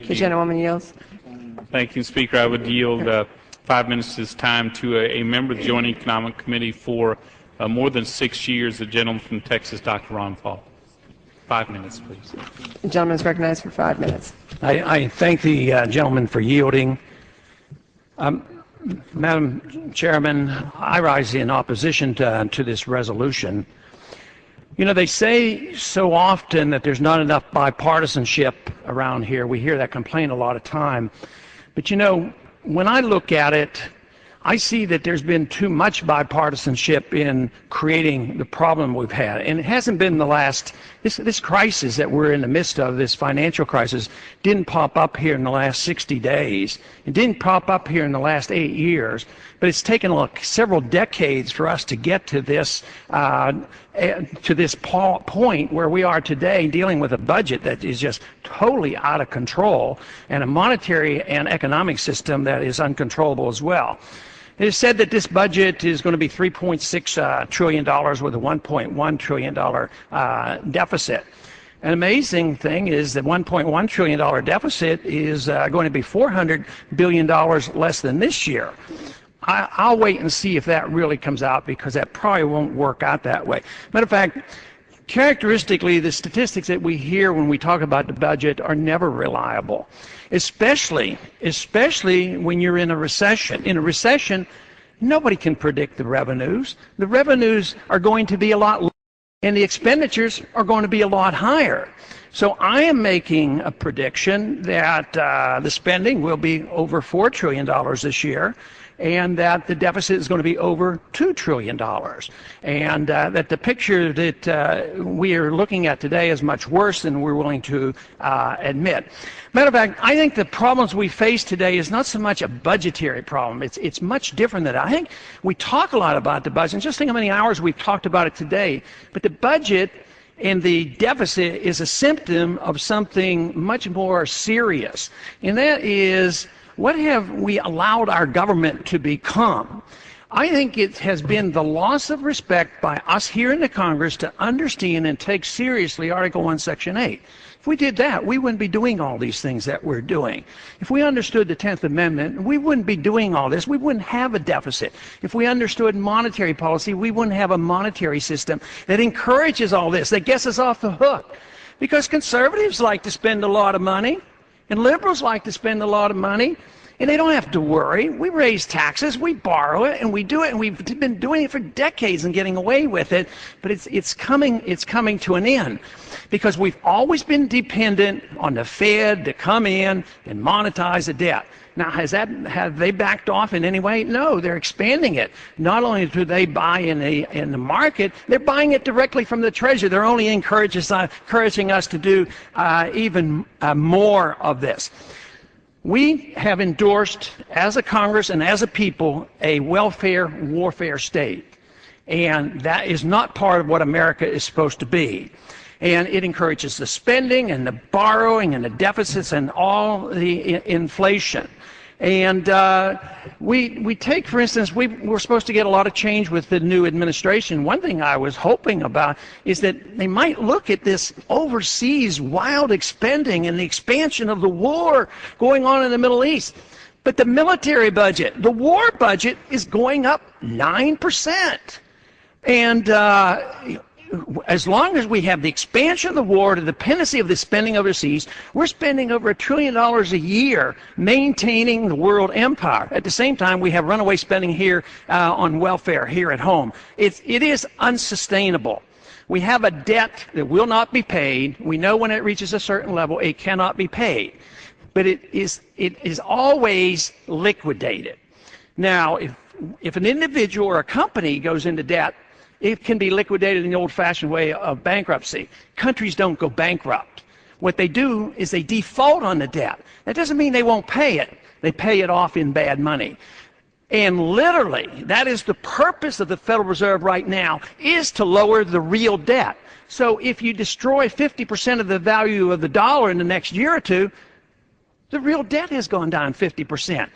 The gentlewoman yields. Thank you, Speaker. I would yield 5 minutes this time to a member of the Joint Economic Committee for more than 6 years, the gentleman from Texas, Dr. Ron Paul. 5 minutes, please. The gentleman is recognized for 5 minutes. I thank the gentleman for yielding. Madam Chairman, I rise in opposition to this resolution. You know, they say so often that there's not enough bipartisanship around here. We hear that complaint a lot of time. But you know, when I look at it, I see that there's been too much bipartisanship in creating the problem we've had. And it hasn't been the last, this crisis that we're in the midst of, this financial crisis, didn't pop up here in the last 60 days. It didn't pop up here in the last 8 years. But it's taken several decades for us to get to this point where we are today, dealing with a budget that is just totally out of control and a monetary and economic system that is uncontrollable as well. It is said that this budget is going to be $3.6 trillion with a $1.1 trillion deficit. An amazing thing is that $1.1 trillion deficit is going to be $400 billion less than this year. I'll wait and see if that really comes out, because that probably won't work out that way. Matter of fact, characteristically, the statistics that we hear when we talk about the budget are never reliable, especially when you're in a recession. In a recession, nobody can predict the revenues. The revenues are going to be a lot lower, and the expenditures are going to be a lot higher. So I am making a prediction that the spending will be over $4 trillion this year, and that the deficit is going to be over $2 trillion. And that the picture that we are looking at today is much worse than we're willing to admit. Matter of fact, I think the problems we face today is not so much a budgetary problem. It's much different than that. I think we talk a lot about the budget, and just think how many hours we've talked about it today. But the budget and the deficit is a symptom of something much more serious, and that is, what have we allowed our government to become? I think it has been the loss of respect by us here in the Congress to understand and take seriously Article 1, Section 8. If we did that, we wouldn't be doing all these things that we're doing. If we understood the 10th Amendment, we wouldn't be doing all this. We wouldn't have a deficit. If we understood monetary policy, we wouldn't have a monetary system that encourages all this, that gets us off the hook. Because conservatives like to spend a lot of money, and liberals like to spend a lot of money, and they don't have to worry. We raise taxes, we borrow it, and we do it, and we've been doing it for decades and getting away with it. But it's coming to an end, because we've always been dependent on the Fed to come in and monetize the debt. Now, have they backed off in any way? No, they're expanding it. Not only do they buy in the market, they're buying it directly from the Treasury. They're only encouraging us to do even more of this. We have endorsed, as a Congress and as a people, a welfare warfare state. And that is not part of what America is supposed to be. And it encourages the spending and the borrowing and the deficits and all the inflation. And we take, for instance, we're supposed to get a lot of change with the new administration. One thing I was hoping about is that they might look at this overseas wild expending and the expansion of the war going on in the Middle East. But the military budget, the war budget, is going up 9%. And as long as we have the expansion of the war, the dependency of the spending overseas, we're spending over $1 trillion a year maintaining the world empire. At the same time, we have runaway spending here on welfare here at home. It is unsustainable. We have a debt that will not be paid. We know when it reaches a certain level, it cannot be paid. But it is always liquidated. Now, if an individual or a company goes into debt, it can be liquidated in the old-fashioned way of bankruptcy. Countries don't go bankrupt. What they do is they default on the debt. That doesn't mean they won't pay it. They pay it off in bad money. And literally, that is the purpose of the Federal Reserve right now, is to lower the real debt. So if you destroy 50% of the value of the dollar in the next year or two, the real debt has gone down 50%.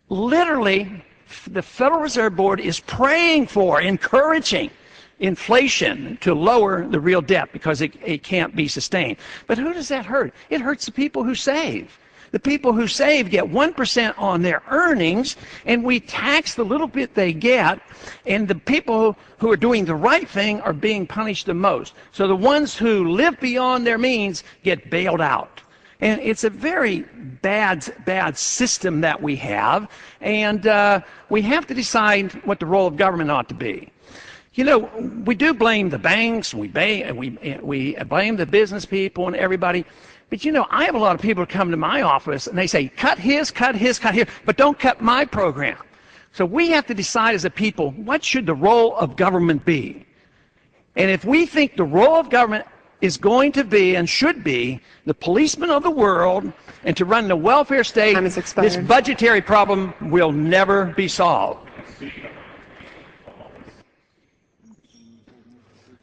Literally, the Federal Reserve Board is praying for, encouraging inflation to lower the real debt, because it can't be sustained. But who does that hurt? It hurts the people who save. The people who save get 1% on their earnings, and we tax the little bit they get, and the people who are doing the right thing are being punished the most. So the ones who live beyond their means get bailed out. And it's a very bad system that we have, and we have to decide what the role of government ought to be. You know, we do blame the banks, we blame the business people and everybody. But you know, I have a lot of people who come to my office and they say, cut his, but don't cut my program. So we have to decide as a people, what should the role of government be? And if we think the role of government is going to be and should be the policeman of the world and to run the welfare state, Time has expired. this budgetary problem will never be solved.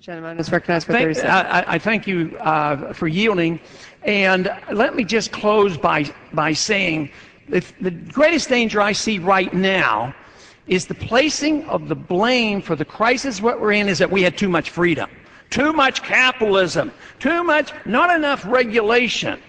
Gentleman is recognized for 30 seconds. I thank you for yielding. And let me just close by saying that the greatest danger I see right now is the placing of the blame for the crisis what we're in is that we had too much freedom, too much capitalism, not enough regulation.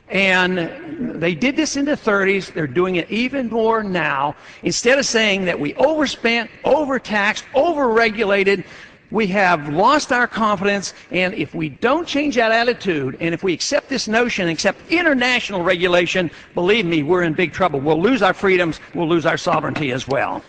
And they did this in the 30s. They're doing it even more now. Instead of saying that we overspent, overtaxed, overregulated, we have lost our confidence, and if we don't change that attitude, and if we accept this notion, accept international regulation, believe me, we're in big trouble. We'll lose our freedoms, we'll lose our sovereignty as well.